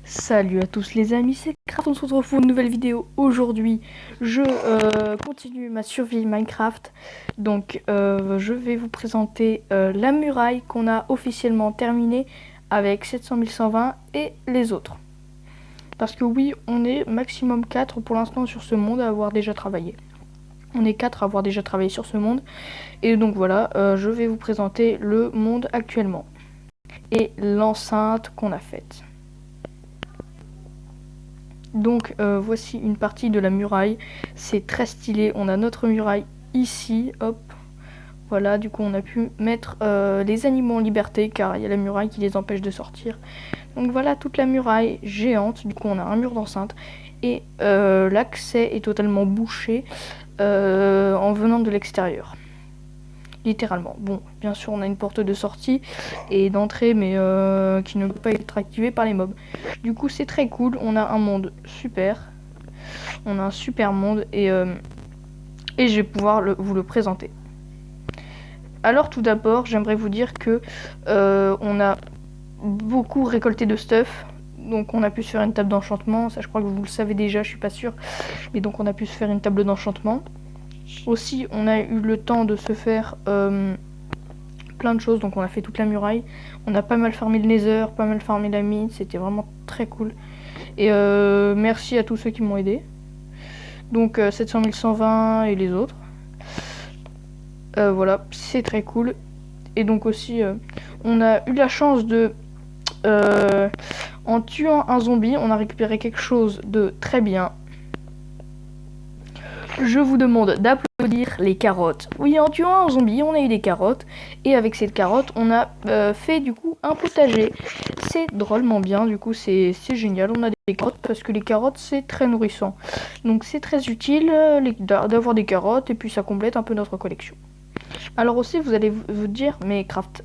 Salut à tous les amis, c'est Craft, on se retrouve pour une nouvelle vidéo. Aujourd'hui, je continue ma survie Minecraft. Donc, je vais vous présenter la muraille qu'on a officiellement terminée avec 700 120 et les autres. Parce que oui, on est maximum 4 pour l'instant sur ce monde à avoir déjà travaillé. On est 4 à avoir déjà travaillé sur ce monde. Et donc voilà, je vais vous présenter le monde actuellement. Et l'enceinte qu'on a faite. Donc voici une partie de la muraille, c'est très stylé, on a notre muraille ici, hop, voilà, du coup on a pu mettre les animaux en liberté car il y a la muraille qui les empêche de sortir. Donc voilà toute la muraille géante, du coup on a un mur d'enceinte et l'accès est totalement bouché en venant de l'extérieur. Littéralement. Bon, bien sûr, on a une porte de sortie et d'entrée, mais qui ne peut pas être activée par les mobs. Du coup, c'est très cool. On a un monde super. On a un super monde et je vais pouvoir vous le présenter. Alors, tout d'abord, j'aimerais vous dire que on a beaucoup récolté de stuff. Donc, on a pu se faire une table d'enchantement. Ça, je crois que vous le savez déjà, je suis pas sûre. Mais donc, on a pu se faire une table d'enchantement. Aussi, on a eu le temps de se faire plein de choses, donc on a fait toute la muraille. On a pas mal farmé le nether, pas mal farmé la mine, c'était vraiment très cool. Et merci à tous ceux qui m'ont aidé. Donc 700 120 et les autres. Voilà, c'est très cool. Et donc aussi, on a eu la chance de... en tuant un zombie, on a récupéré quelque chose de très bien. Je vous demande d'applaudir les carottes. Oui, en tuant un zombie, on a eu des carottes. Et avec cette carotte, on a fait du coup un potager. C'est drôlement bien, du coup c'est génial. On a des carottes parce que les carottes c'est très nourrissant. Donc c'est très utile d'avoir des carottes et puis ça complète un peu notre collection. Alors aussi vous allez vous dire, mais Craft,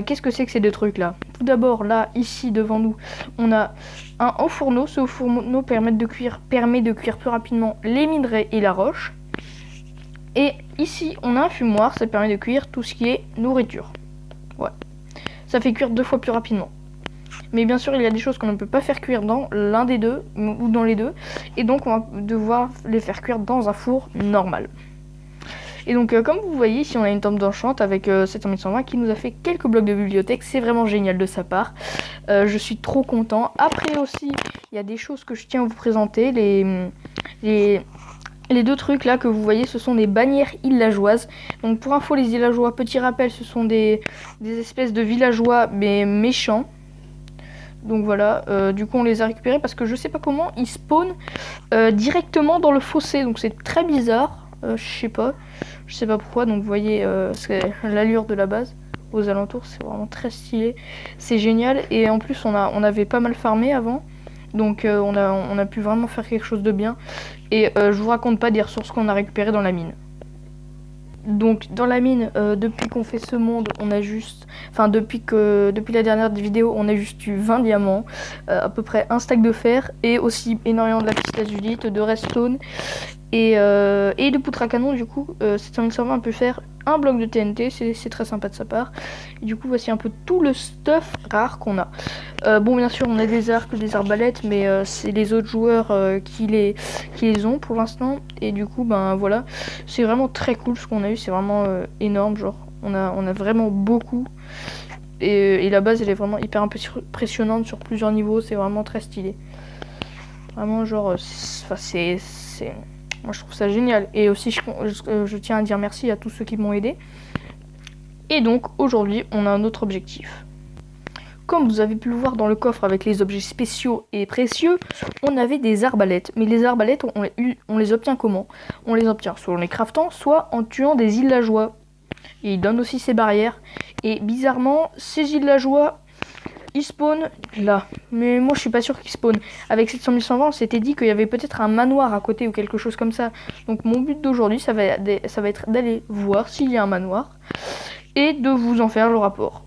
qu'est-ce que c'est que ces deux trucs là? Tout d'abord là, ici devant nous, on a un haut fourneau. Ce haut fourneau permet de cuire plus rapidement les minerais et la roche. Et ici on a un fumoir, ça permet de cuire tout ce qui est nourriture. Ouais, ça fait cuire 2 fois plus rapidement. Mais bien sûr il y a des choses qu'on ne peut pas faire cuire dans l'un des deux, ou dans les deux. Et donc on va devoir les faire cuire dans un four normal. Et donc comme vous voyez ici on a une table d'enchant avec 7120 qui nous a fait quelques blocs de bibliothèque. C'est vraiment génial de sa part. Je suis trop content. Après aussi il y a des choses que je tiens à vous présenter. Les deux trucs là que vous voyez, ce sont des bannières villageoises. Donc pour info, les villageois, petit rappel, ce sont des espèces de villageois mais méchants. Donc voilà, du coup on les a récupérés parce que je sais pas comment ils spawnent directement dans le fossé. Donc c'est très bizarre, je sais pas pourquoi. Donc vous voyez, c'est l'allure de la base aux alentours, c'est vraiment très stylé. C'est génial et en plus on avait pas mal farmé avant. Donc on a pu vraiment faire quelque chose de bien. Et je vous raconte pas des ressources qu'on a récupérées dans la mine. Donc dans la mine, depuis qu'on fait ce monde, on a juste... Enfin depuis la dernière vidéo, on a juste eu 20 diamants, à peu près un stack de fer, et aussi énormément de lapis lazuli, de redstone, et de poutres à canon. Du coup, 7120 peut faire un bloc de TNT, c'est très sympa de sa part. Et du coup, voici un peu tout le stuff rare qu'on a. Bon, bien sûr, on a des arcs, des arbalètes, mais c'est les autres joueurs qui les ont pour l'instant. Et du coup, ben voilà, c'est vraiment très cool ce qu'on a eu, c'est vraiment énorme. Genre, on a vraiment beaucoup. Et la base, elle est vraiment hyper impressionnante sur plusieurs niveaux, c'est vraiment très stylé. Vraiment, genre, moi je trouve ça génial. Et aussi je tiens à dire merci à tous ceux qui m'ont aidé. Et donc aujourd'hui on a un autre objectif. Comme vous avez pu le voir dans le coffre avec les objets spéciaux et précieux, on avait des arbalètes. Mais les arbalètes, on les obtient comment? On les obtient soit en les craftant, soit en tuant des villageois. Et ils donnent aussi ces barrières. Et bizarrement, ces villageois, ils spawnent là. Mais moi je suis pas sûr qu'ils spawnent. Avec 700 120, on s'était dit qu'il y avait peut-être un manoir à côté ou quelque chose comme ça. Donc mon but d'aujourd'hui, ça va être d'aller voir s'il y a un manoir. Et de vous en faire le rapport.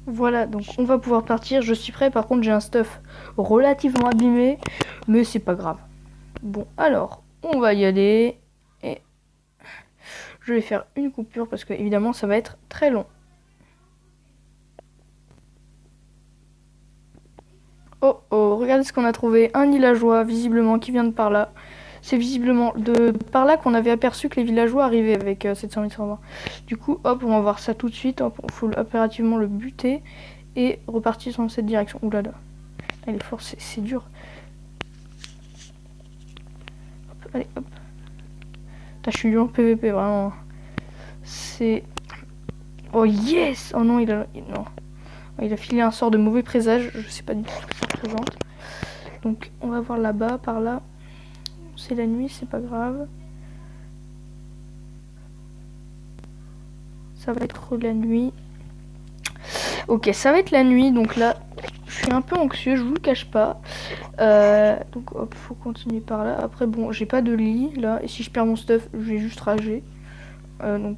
Voilà, donc on va pouvoir partir. Je suis prêt, par contre j'ai un stuff relativement abîmé. Mais c'est pas grave. Bon, alors, on va y aller. Et je vais faire une coupure parce que évidemment ça va être très long. Oh oh, regardez ce qu'on a trouvé. Un villageois, visiblement, qui vient de par là. C'est visiblement de par là qu'on avait aperçu que les villageois arrivaient avec 700 120. Du coup, hop, on va voir ça tout de suite. Hop, il faut impérativement le buter et repartir dans cette direction. Ouh là là. Elle est forte, c'est dur. Hop, allez, hop. Putain, je suis dur en PVP, vraiment. C'est... Oh yes! Oh non, non. Il a filé un sort de mauvais présage. Je sais pas du tout ce que ça représente. Donc, on va voir là-bas, par là. C'est la nuit, c'est pas grave. Ça va être la nuit. Ok, ça va être la nuit. Donc là, je suis un peu anxieux, je vous le cache pas. Donc hop, faut continuer par là. Après, bon, j'ai pas de lit là. Et si je perds mon stuff, je vais juste rager. Donc,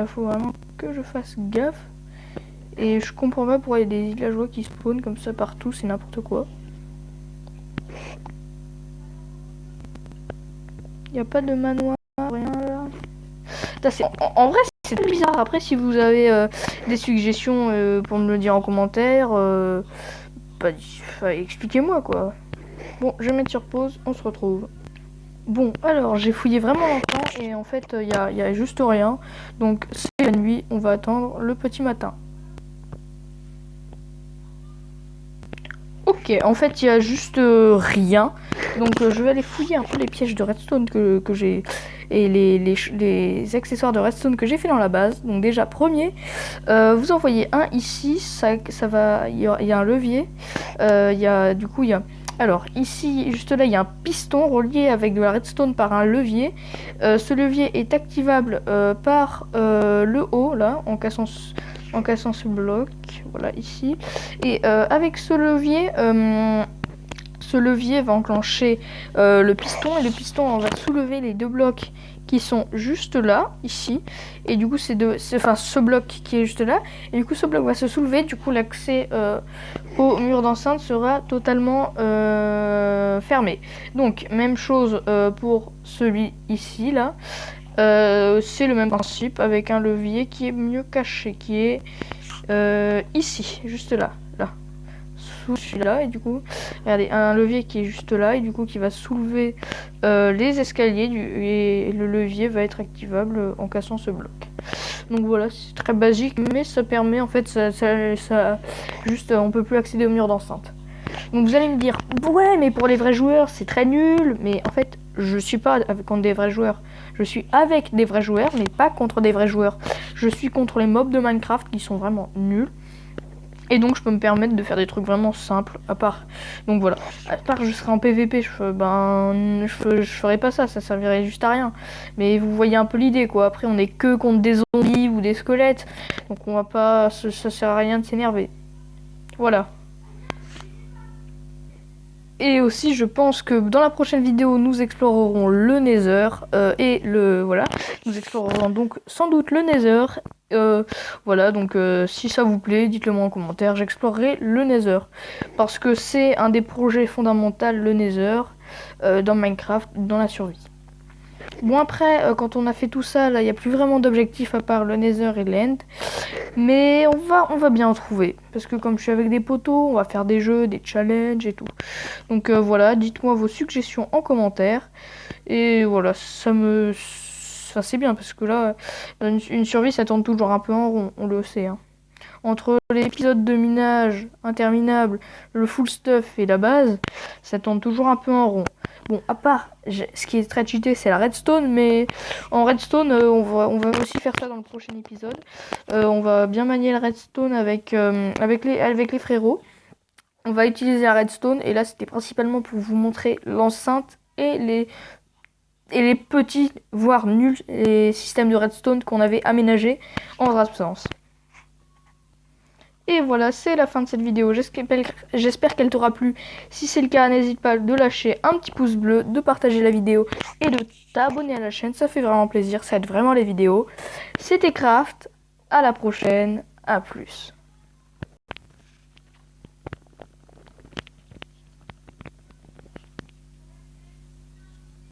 faut vraiment que je fasse gaffe. Et je comprends pas pourquoi il y a des villageois qui spawnent comme ça partout, c'est n'importe quoi. Il y a pas de manoir, rien là. En vrai, c'est très bizarre. Après, si vous avez des suggestions pour me le dire en commentaire, expliquez-moi quoi. Bon, je vais mettre sur pause, on se retrouve. Bon, alors j'ai fouillé vraiment longtemps et en fait, il y a juste rien. Donc, c'est la nuit, on va attendre le petit matin. Ok, en fait, il y a juste rien. Donc, je vais aller fouiller un peu les pièges de redstone que j'ai et les accessoires de redstone que j'ai fait dans la base. Donc, déjà, premier, vous en voyez un ici. Ça va. Il y a un levier. Alors, ici, juste là, il y a un piston relié avec de la redstone par un levier. Ce levier est activable par le haut, là, en cassant ce bloc, voilà ici. Et avec ce levier va enclencher le piston et le piston va soulever les deux blocs qui sont juste là, ici. Et du coup, ce bloc qui est juste là. Et du coup, ce bloc va se soulever. Du coup, l'accès au mur d'enceinte sera totalement fermé. Donc, même chose pour celui ici, là. C'est le même principe avec un levier qui est mieux caché, qui est ici, juste là, sous celui-là, et du coup, regardez, un levier qui est juste là, et du coup, qui va soulever les escaliers, et le levier va être activable en cassant ce bloc. Donc voilà, c'est très basique, mais ça permet, en fait, juste, on peut plus accéder au mur d'enceinte. Donc vous allez me dire, ouais, mais pour les vrais joueurs, c'est très nul, mais en fait, je suis pas contre des vrais joueurs. Je suis avec des vrais joueurs, mais pas contre des vrais joueurs. Je suis contre les mobs de Minecraft qui sont vraiment nuls. Et donc je peux me permettre de faire des trucs vraiment simples, à part. Donc voilà, à part je serais en PVP, je ferais pas ça servirait juste à rien. Mais vous voyez un peu l'idée quoi, après on est que contre des zombies ou des squelettes. Donc on va pas, ça sert à rien de s'énerver. Voilà. Et aussi, je pense que dans la prochaine vidéo, nous explorerons le Nether voilà, nous explorerons donc sans doute le Nether. Voilà, donc si ça vous plaît, dites-le moi en commentaire. J'explorerai le Nether parce que c'est un des projets fondamentaux, le Nether, dans Minecraft, dans la survie. Bon après, quand on a fait tout ça, là, il n'y a plus vraiment d'objectifs à part le Nether et l'End. Mais on va bien en trouver. Parce que comme je suis avec des potos, on va faire des jeux, des challenges et tout. Donc voilà, dites-moi vos suggestions en commentaire. Et voilà, Enfin, c'est bien parce que là, une survie, ça tourne toujours un peu en rond, on le sait. Hein. Entre l'épisode de minage interminable, le full stuff et la base, ça tourne toujours un peu en rond. Bon, à part, ce qui est très cheaté, c'est la redstone, mais en redstone, on va aussi faire ça dans le prochain épisode. On va bien manier la redstone avec les frérots. On va utiliser la redstone, et là, c'était principalement pour vous montrer l'enceinte et les petits, voire nuls, les systèmes de redstone qu'on avait aménagés en votre absence. Et voilà, c'est la fin de cette vidéo. J'espère qu'elle t'aura plu. Si c'est le cas, n'hésite pas de lâcher un petit pouce bleu, de partager la vidéo et de t'abonner à la chaîne. Ça fait vraiment plaisir, ça aide vraiment les vidéos. C'était Craft, à la prochaine, à plus.